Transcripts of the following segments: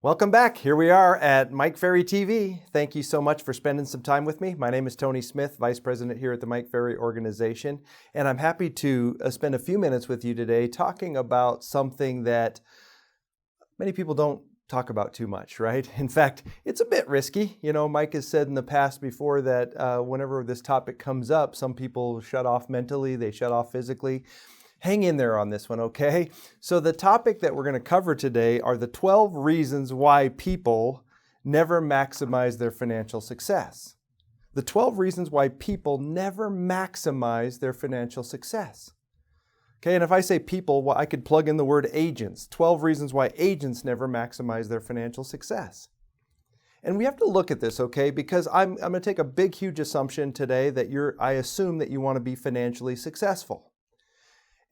Welcome back. Here we are at Mike Ferry TV. Thank you so much for spending some time with me. My name is Tony Smith, Vice President here at the Mike Ferry organization, and I'm happy to spend a few minutes with you today talking about something that many people don't talk about too much, right? In fact, it's a bit risky. You know, Mike has said in the past before that whenever this topic comes up, some people shut off mentally, they shut off physically. Hang in there on this one, okay? So the topic that we're going to cover today are the 12 reasons why people never maximize their financial success. The 12 reasons why people never maximize their financial success. Okay, and if I say people, well, I could plug in the word agents. 12 reasons why agents never maximize their financial success. And we have to look at this, okay? Because I'm going to take a big, huge assumption today that I assume that you want to be financially successful.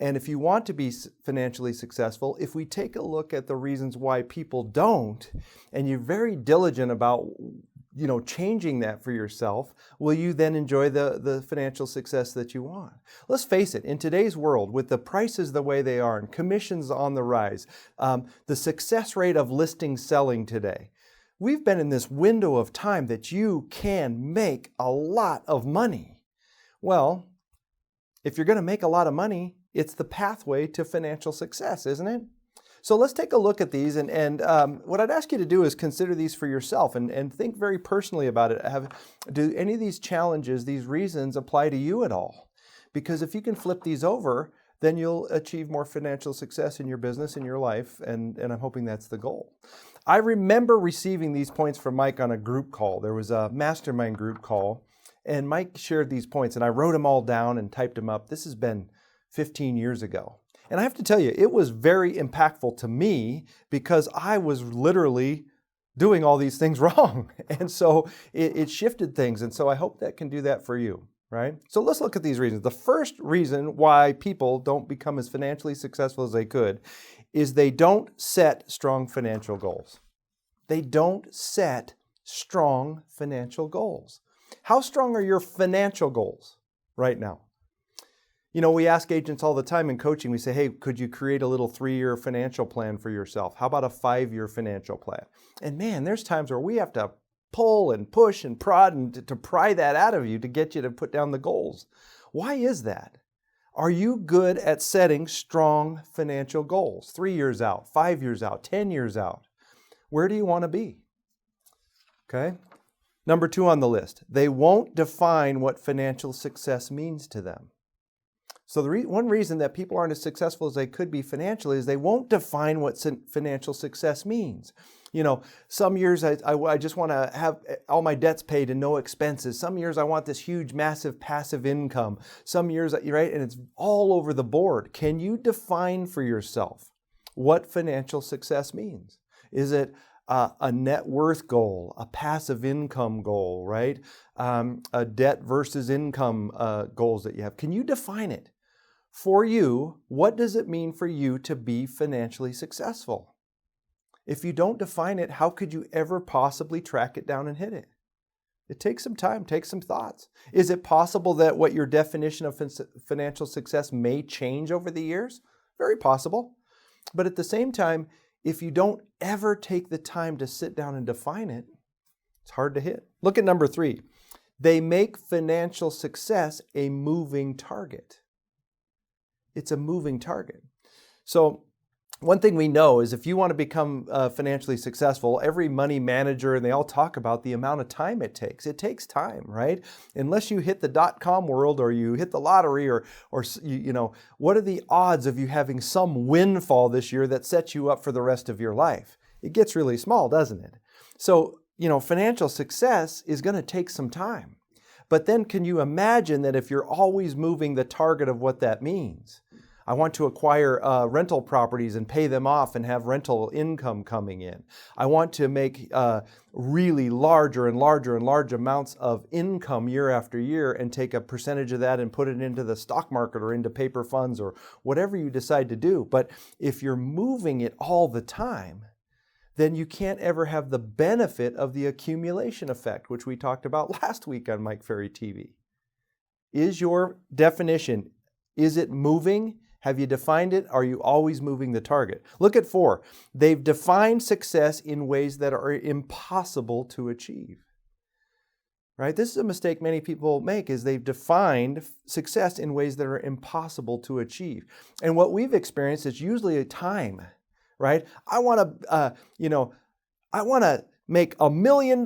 And if you want to be financially successful, if we take a look at the reasons why people don't, and you're very diligent about, changing that for yourself, will you then enjoy the financial success that you want? Let's face it, in today's world, with the prices the way they are and commissions on the rise, the success rate of listings selling today, we've been in this window of time that you can make a lot of money. Well, if you're going to make a lot of money, it's the pathway to financial success, isn't it? So let's take a look at these, and what I'd ask you to do is consider these for yourself and think very personally about it. Do any of these challenges, these reasons apply to you at all? Because if you can flip these over, then you'll achieve more financial success in your business, in your life, and I'm hoping that's the goal. I remember receiving these points from Mike on a group call. There was a mastermind group call, and Mike shared these points, and I wrote them all down and typed them up. This has been 15 years ago. And I have to tell you, it was very impactful to me because I was literally doing all these things wrong. And so it shifted things. And so I hope that can do that for you, right? So let's look at these reasons. The first reason why people don't become as financially successful as they could is they don't set strong financial goals. They don't set strong financial goals. How strong are your financial goals right now? You know, we ask agents all the time in coaching, we say, hey, could you create a little 3-year financial plan for yourself? How about a 5-year financial plan? And man, there's times where we have to pull and push and prod and to pry that out of you to get you to put down the goals. Why is that? Are you good at setting strong financial goals? 3 years out, 5 years out, 10 years out? Where do you want to be? Okay. Number 2 on the list, they won't define what financial success means to them. So one reason that people aren't as successful as they could be financially is they won't define what financial success means. You know, some years I just want to have all my debts paid and no expenses. Some years I want this huge, massive passive income. Some years, right? And it's all over the board. Can you define for yourself what financial success means? Is it a net worth goal, a passive income goal, right? A debt versus income goals that you have? Can you define it? For you, what does it mean for you to be financially successful? If you don't define it, how could you ever possibly track it down and hit it? It takes some time, takes some thoughts. Is it possible that what your definition of financial success may change over the years? Very possible. But at the same time, if you don't ever take the time to sit down and define it, it's hard to hit. Look at number 3. They make financial success a moving target. It's a moving target. So one thing we know is if you want to become financially successful, every money manager, and they all talk about the amount of time it takes. It takes time, right? Unless you hit the .com world or you hit the lottery or what are the odds of you having some windfall this year that sets you up for the rest of your life? It gets really small, doesn't it? So, financial success is going to take some time. But then can you imagine that if you're always moving the target of what that means? I want to acquire rental properties and pay them off and have rental income coming in. I want to make really larger and larger and large amounts of income year after year and take a percentage of that and put it into the stock market or into paper funds or whatever you decide to do. But if you're moving it all the time, then you can't ever have the benefit of the accumulation effect, which we talked about last week on Mike Ferry TV. Is your definition, is it moving? Have you defined it? Are you always moving the target? Look at 4. They've defined success in ways that are impossible to achieve. Right? This is a mistake many people make, is they've defined success in ways that are impossible to achieve. And what we've experienced is usually a time, right? I want to make $1 million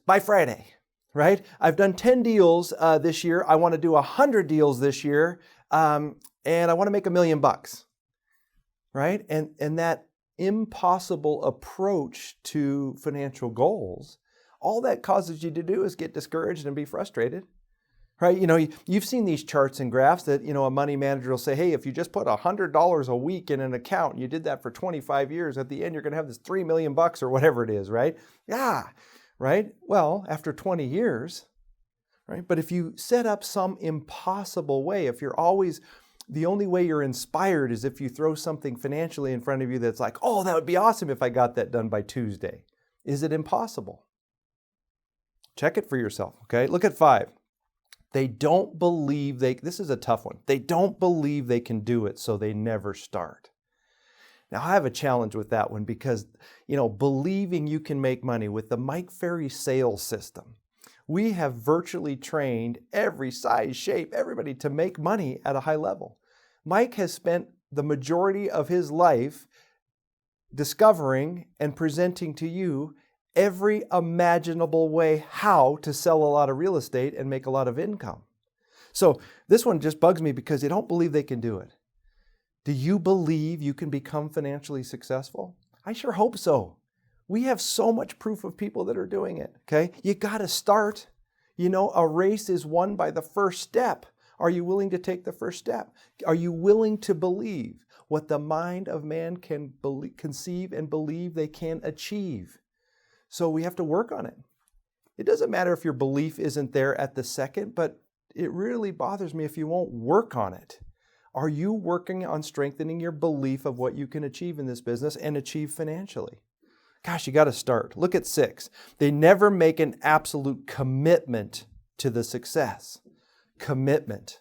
by Friday, right? I've done 10 deals this year. I want to do 100 deals this year, and I want to make $1 million, right? And that impossible approach to financial goals, all that causes you to do is get discouraged and be frustrated, right? You've seen these charts and graphs that, a money manager will say, hey, if you just put $100 a week in an account, and you did that for 25 years, at the end, you're going to have this $3 million or whatever it is, right? Yeah, right? Well, after 20 years, right? But if you set up some impossible way, if you're always, the only way you're inspired is if you throw something financially in front of you that's like, oh, that would be awesome if I got that done by Tuesday. Is it impossible? Check it for yourself, okay? Look at 5. They don't believe this is a tough one. They don't believe they can do it, so they never start. Now, I have a challenge with that one because, believing you can make money with the Mike Ferry sales system, we have virtually trained every size, shape, everybody to make money at a high level. Mike has spent the majority of his life discovering and presenting to you every imaginable way how to sell a lot of real estate and make a lot of income. So this one just bugs me because they don't believe they can do it. Do you believe you can become financially successful? I sure hope so. We have so much proof of people that are doing it, okay? You got to start. A race is won by the first step. Are you willing to take the first step? Are you willing to believe what the mind of man can conceive and believe they can achieve? So we have to work on it. It doesn't matter if your belief isn't there at the second, but it really bothers me if you won't work on it. Are you working on strengthening your belief of what you can achieve in this business and achieve financially? Gosh, you got to start. Look at 6. They never make an absolute commitment to the success. Commitment.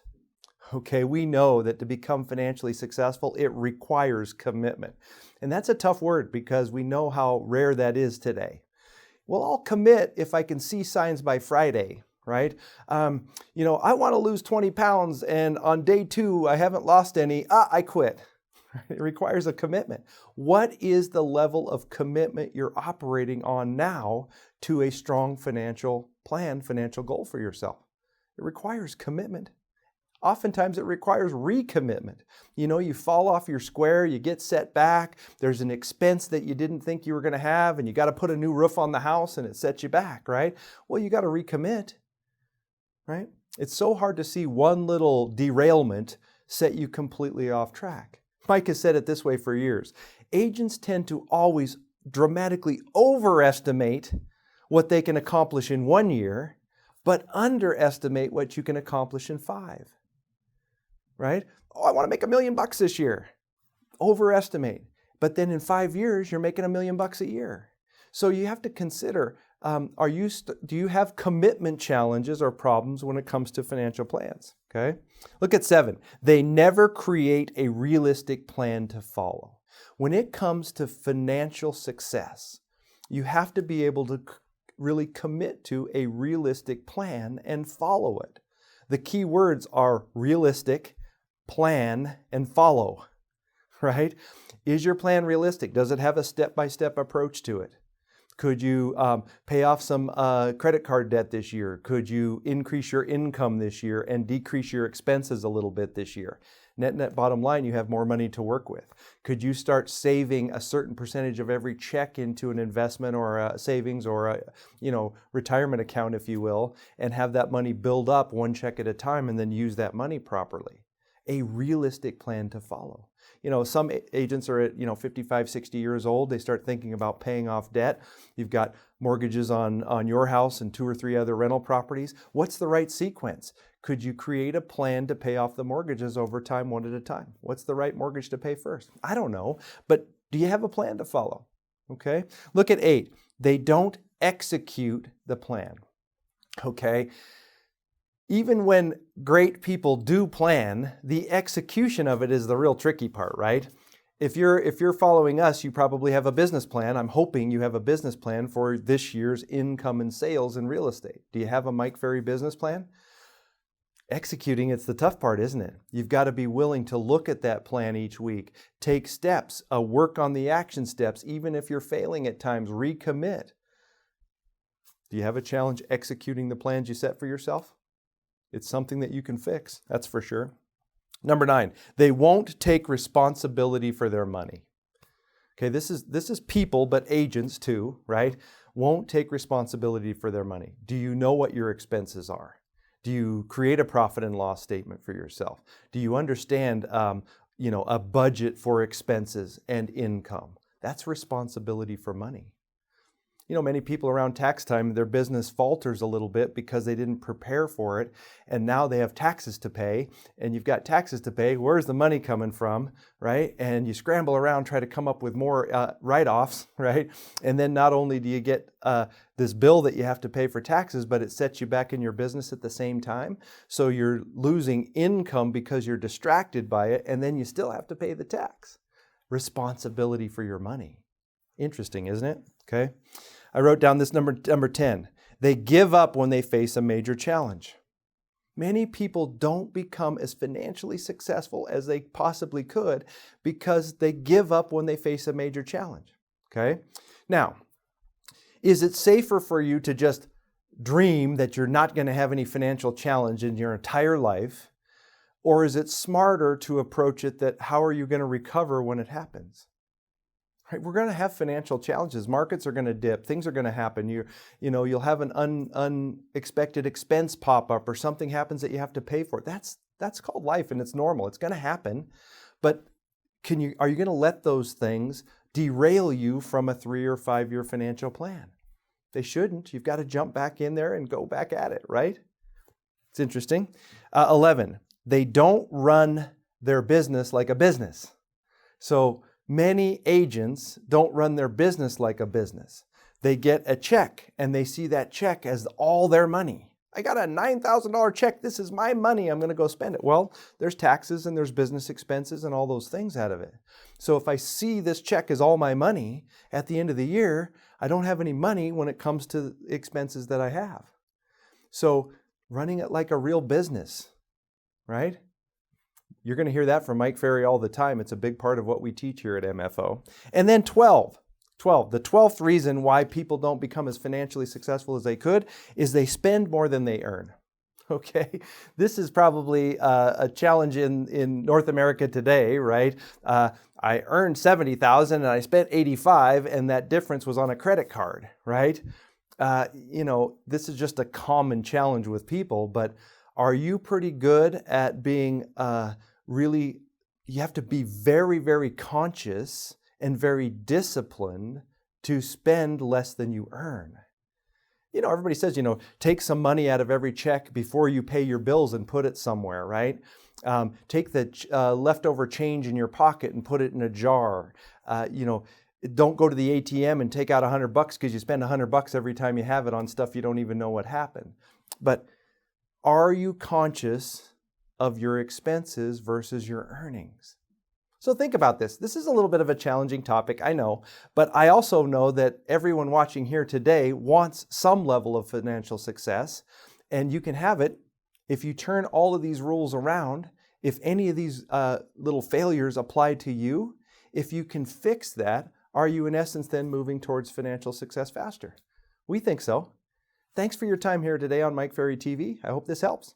Okay, we know that to become financially successful, it requires commitment. And that's a tough word because we know how rare that is today. Well, I'll commit if I can see signs by Friday, right? I want to lose 20 pounds and on day 2, I haven't lost any. I quit. It requires a commitment. What is the level of commitment you're operating on now to a strong financial plan, financial goal for yourself? It requires commitment. Oftentimes it requires recommitment. You fall off your square, you get set back, there's an expense that you didn't think you were going to have, and you got to put a new roof on the house and it sets you back, right? Well, you got to recommit, right? It's so hard to see one little derailment set you completely off track. Mike has said it this way for years. Agents tend to always dramatically overestimate what they can accomplish in 1 year, but underestimate what you can accomplish in 5. Right? Oh, I want to make $1 million this year. Overestimate. But then in 5 years, you're making $1 million a year. So you have to consider, do you have commitment challenges or problems when it comes to financial plans? Okay. Look at 7. They never create a realistic plan to follow. When it comes to financial success, you have to be able to really commit to a realistic plan and follow it. The key words are realistic, plan, and follow, right? Is your plan realistic? Does it have a step-by-step approach to it? Could you pay off some credit card debt this year? Could you increase your income this year and decrease your expenses a little bit this year? Net bottom line, you have more money to work with. Could you start saving a certain percentage of every check into an investment or a savings or a retirement account, if you will, and have that money build up one check at a time and then use that money properly? A realistic plan to follow. Some agents are at 55, 60 years old. They start thinking about paying off debt. You've got mortgages on your house and 2 or 3 other rental properties. What's the right sequence? Could you create a plan to pay off the mortgages over time, one at a time? What's the right mortgage to pay first? I don't know, but do you have a plan to follow? Okay. Look at 8. They don't execute the plan. Okay. even when great people do plan, the execution of it is the real tricky part, right? If you're following us, you probably have a business plan. I'm hoping you have a business plan for this year's income and sales in real estate. Do you have a Mike Ferry business plan? Executing, it's the tough part, isn't it? You've got to be willing to look at that plan each week, take steps, work on the action steps, even if you're failing at times, recommit. Do you have a challenge executing the plans you set for yourself? It's something that you can fix, that's for sure. Number 9, they won't take responsibility for their money. Okay, this is people, but agents too, right? Won't take responsibility for their money. Do you know what your expenses are? Do you create a profit and loss statement for yourself? Do you understand, a budget for expenses and income? That's responsibility for money. Many people around tax time, their business falters a little bit because they didn't prepare for it, and now they have taxes to pay, and you've got taxes to pay. Where's the money coming from, right? And you scramble around, try to come up with more write-offs, right? And then not only do you get this bill that you have to pay for taxes, but it sets you back in your business at the same time. So you're losing income because you're distracted by it, and then you still have to pay the tax. Responsibility for your money. Interesting, isn't it? Okay. I wrote down this number 10. They give up when they face a major challenge. Many people don't become as financially successful as they possibly could because they give up when they face a major challenge. Okay? Now, is it safer for you to just dream that you're not going to have any financial challenge in your entire life? Or is it smarter to approach it that how are you going to recover when it happens? Right, we're going to have financial challenges. Markets are going to dip. Things are going to happen. You'll have an unexpected expense pop up or something happens that you have to pay for. That's called life and it's normal. It's going to happen. But are you going to let those things derail you from a 3 or 5 year financial plan? They shouldn't. You've got to jump back in there and go back at it, right? It's interesting. 11, they don't run their business like a business. So many agents don't run their business like a business. They get a check and they see that check as all their money. I got a $9,000 check. This is my money. I'm going to go spend it. Well, there's taxes and there's business expenses and all those things out of it. So if I see this check as all my money at the end of the year, I don't have any money when it comes to expenses that I have. So running it like a real business, right? You're going to hear that from Mike Ferry all the time. It's a big part of what we teach here at MFO. And then 12, the 12th reason why people don't become as financially successful as they could is they spend more than they earn. Okay, this is probably a challenge in North America today, right? I earned $70,000 and I spent $85,000 and that difference was on a credit card, right? This is just a common challenge with people, but are you pretty good at being you have to be very, very conscious and very disciplined to spend less than you earn. Everybody says, take some money out of every check before you pay your bills and put it somewhere, right? Take the leftover change in your pocket and put it in a jar. Don't go to the ATM and take out $100 because you spend $100 every time you have it on stuff you don't even know what happened. But are you conscious of your expenses versus your earnings? So think about this. This is a little bit of a challenging topic, I know, but I also know that everyone watching here today wants some level of financial success, and you can have it if you turn all of these rules around. If any of these little failures apply to you, if you can fix that, are you in essence then moving towards financial success faster? We think so. Thanks for your time here today on Mike Ferry TV. I hope this helps.